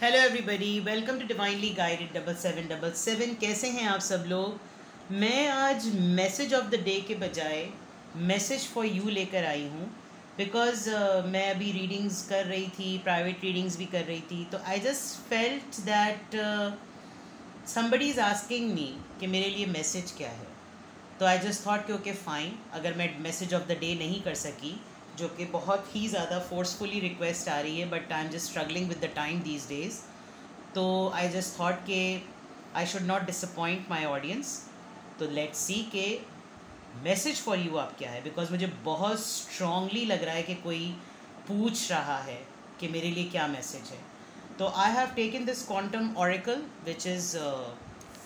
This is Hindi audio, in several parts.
Hello everybody, welcome to divinely guided 7777। कैसे हैं आप सब लोग। मैं आज मैसेज ऑफ द डे के बजाय मैसेज फॉर यू लेकर आई हूँ। बिकॉज मैं अभी रीडिंग्स कर रही थी, प्राइवेट रीडिंग्स भी कर रही थी, तो I just felt that somebody is asking me कि मेरे लिए मैसेज क्या है। तो आई जस्ट थॉट कि ओके फ़ाइन, अगर मैं मैसेज ऑफ द डे नहीं कर सकी, जो कि बहुत ही ज़्यादा फोर्सफुली रिक्वेस्ट आ रही है, but I am just struggling with the time these days, तो आई जस्ट थॉट कि I should not disappoint my audience. तो लेट्स सी के मैसेज फॉर यू आप क्या है, बिकॉज मुझे बहुत स्ट्रांगली लग रहा है कि कोई पूछ रहा है कि मेरे लिए क्या मैसेज है। तो I have taken this quantum oracle which is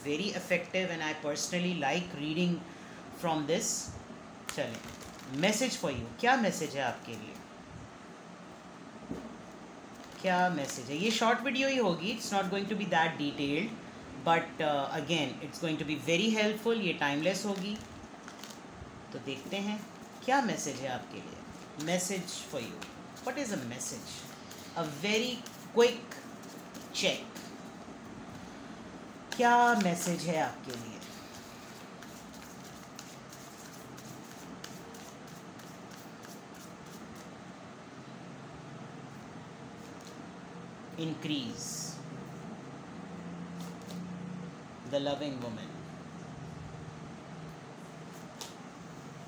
very effective and I personally like reading from this. चलें, मैसेज फॉर यू, क्या मैसेज है आपके लिए, क्या मैसेज है। ये शॉर्ट वीडियो ही होगी, it's not going to be that detailed, but again it's going to be very helpful. ये टाइमलेस होगी। तो देखते हैं क्या मैसेज है आपके लिए। Message for you, what is a message, a very quick check. क्या मैसेज है आपके लिए। Increase the loving woman,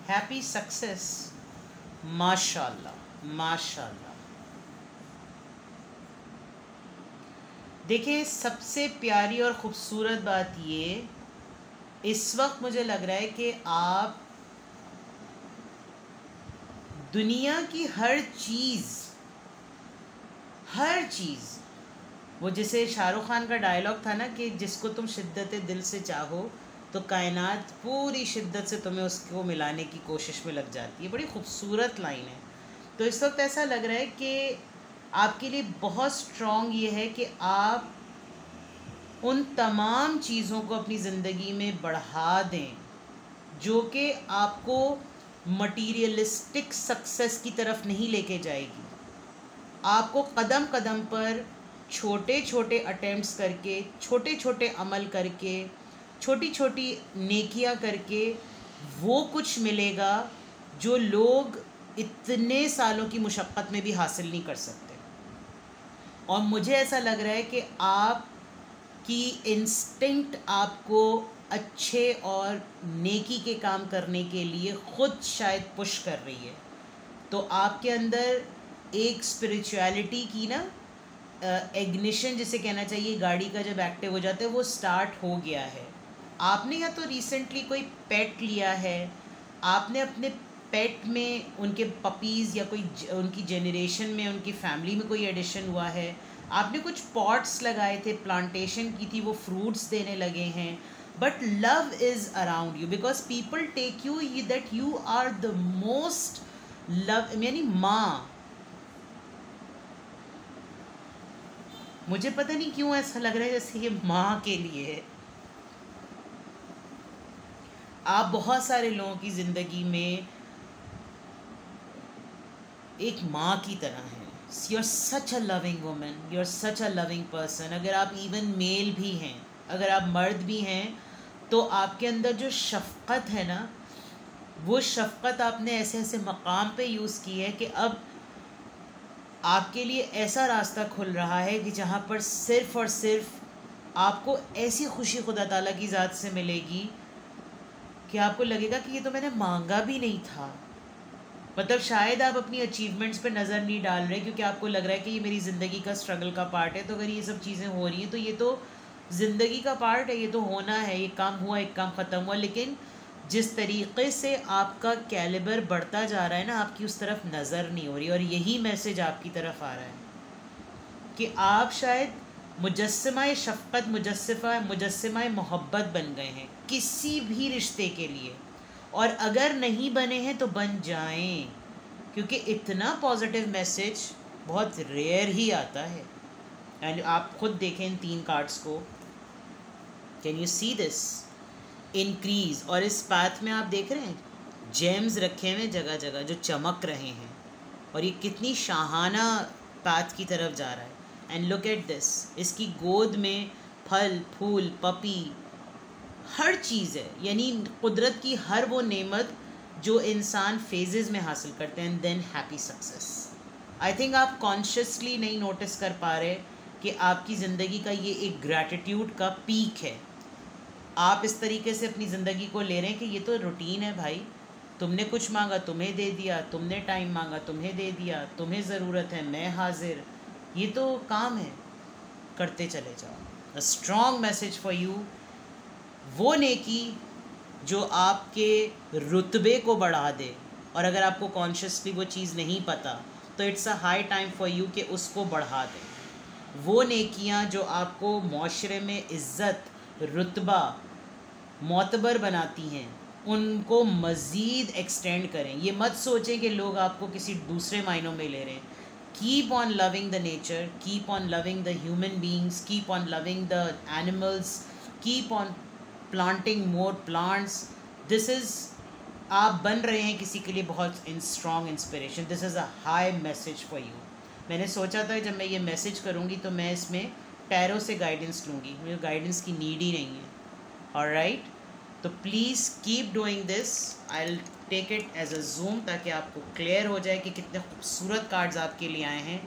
happy success, माशाल्लाह माशाल्लाह। देखिए, सबसे प्यारी और ख़ूबसूरत बात ये, इस वक्त मुझे लग रहा है कि आप दुनिया की हर चीज़, वो जैसे शाहरुख खान का डायलॉग था ना कि जिसको तुम शिद्दत दिल से चाहो तो कायनात पूरी शिद्दत से तुम्हें उसको मिलाने की कोशिश में लग जाती है। बड़ी खूबसूरत लाइन है। तो इस वक्त ऐसा लग रहा है कि आपके लिए बहुत स्ट्रॉन्ग ये है कि आप उन तमाम चीज़ों को अपनी ज़िंदगी में बढ़ा दें जो कि आपको मटीरियलिस्टिक सक्सेस की तरफ नहीं लेके जाएगी। आपको कदम कदम पर छोटे छोटे अटेम्प्ट्स करके, छोटे छोटे अमल करके, छोटी छोटी नेकियां करके वो कुछ मिलेगा जो लोग इतने सालों की मुशक्क़त में भी हासिल नहीं कर सकते। और मुझे ऐसा लग रहा है कि आपकी इंस्टिंक्ट आपको अच्छे और नेकी के काम करने के लिए ख़ुद शायद पुश कर रही है। तो आपके अंदर एक स्पिरिचुअलिटी की ना इग्निशन जिसे कहना चाहिए, गाड़ी का जब एक्टिव हो जाता है वो स्टार्ट हो गया है। आपने या तो रिसेंटली कोई पेट लिया है, आपने अपने पेट में उनके पपीज़ या कोई उनकी जेनरेशन में उनकी फैमिली में कोई एडिशन हुआ है, आपने कुछ पॉट्स लगाए थे, प्लांटेशन की थी, वो फ्रूट्स देने लगे हैं। But love is around you because people take you that you are the most love, यानी माँ। मुझे पता नहीं क्यों ऐसा लग रहा है जैसे ये माँ के लिए है। आप बहुत सारे लोगों की ज़िंदगी में एक माँ की तरह हैं। You are such a loving woman, you are such a loving person. अगर आप इवन मेल भी हैं, अगर आप मर्द भी हैं, तो आपके अंदर जो शफ़क़त है ना, वो शफ़क़त आपने ऐसे ऐसे मकाम पे यूज़ की है कि अब आपके लिए ऐसा रास्ता खुल रहा है कि जहाँ पर सिर्फ़ और सिर्फ आपको ऐसी खुशी खुदा ताला की ज़ात से मिलेगी कि आपको लगेगा कि ये तो मैंने मांगा भी नहीं था। मतलब शायद आप अपनी अचीवमेंट्स पे नज़र नहीं डाल रहे क्योंकि आपको लग रहा है कि ये मेरी ज़िंदगी का स्ट्रगल का पार्ट है। तो अगर ये सब चीज़ें हो रही हैं तो ये तो ज़िंदगी का पार्ट है, ये तो होना है। ये काम हुआ, एक काम ख़त्म हुआ। लेकिन जिस तरीक़े से आपका कैलिबर बढ़ता जा रहा है ना, आपकी उस तरफ नज़र नहीं हो रही। और यही मैसेज आपकी तरफ आ रहा है कि आप शायद मुजस्समा शफ़क़त, मुजस्समा मोहब्बत बन गए हैं किसी भी रिश्ते के लिए। और अगर नहीं बने हैं तो बन जाएं, क्योंकि इतना पॉजिटिव मैसेज बहुत रेयर ही आता है। एंड आप खुद देखें इन 3 कार्ड्स को, can you see this increase. और इस पाथ में आप देख रहे हैं जेम्स रखे हुए जगह जगह जो चमक रहे हैं, और ये कितनी शाहाना पाथ की तरफ जा रहा है। एंड लुक एट दिस, इसकी गोद में फल फूल पपी हर चीज़ है, यानी कुदरत की हर वो नेमत जो इंसान फेजेस में हासिल करते हैं, and than happy success. I think आप कॉन्शियसली नहीं नोटिस कर पा रहे कि आपकी ज़िंदगी का ये एक ग्रैटिट्यूड का पीक है। आप इस तरीके से अपनी ज़िंदगी को ले रहे हैं कि ये तो रूटीन है भाई, तुमने कुछ मांगा तुम्हें दे दिया, तुमने टाइम मांगा तुम्हें दे दिया, तुम्हें ज़रूरत है मैं हाजिर, ये तो काम है, करते चले जाओ। A strong message for you, वो नेकी जो आपके रुतबे को बढ़ा दे, और अगर आपको कॉन्शियसली वो चीज़ नहीं पता तो it's a high time for you कि उसको बढ़ा दें। वो नेकियां जो आपको माशरे में इज़्ज़त रुतबा मोतबर बनाती हैं, उनको मज़ीद एक्सटेंड करें। ये मत सोचें कि लोग आपको किसी दूसरे मायनों में ले रहे हैं। Keep on loving the nature, keep on loving the human beings, keep on loving the animals, keep on planting more plants. This is, आप बन रहे हैं किसी के लिए बहुत strong inspiration. This is a hi message for you. मैंने सोचा था जब मैं ये मैसेज करूँगी तो मैं इसमें टैरो से गाइडेंस लूँगी, मुझे गाइडेंस की नीड ही नहीं है। ऑलराइट, तो please keep doing this, I will take it as a zoom ताकि आपको क्लियर हो जाए कि कितने खूबसूरत कार्ड्स आपके लिए आए हैं।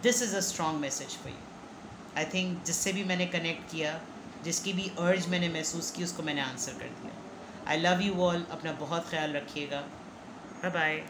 This is a strong message for you. I think जिससे भी मैंने कनेक्ट किया, जिसकी भी अर्ज मैंने महसूस की, उसको मैंने आंसर कर दिया। आई लव यू ऑल, अपना बहुत ख्याल रखिएगा, बाय बाय।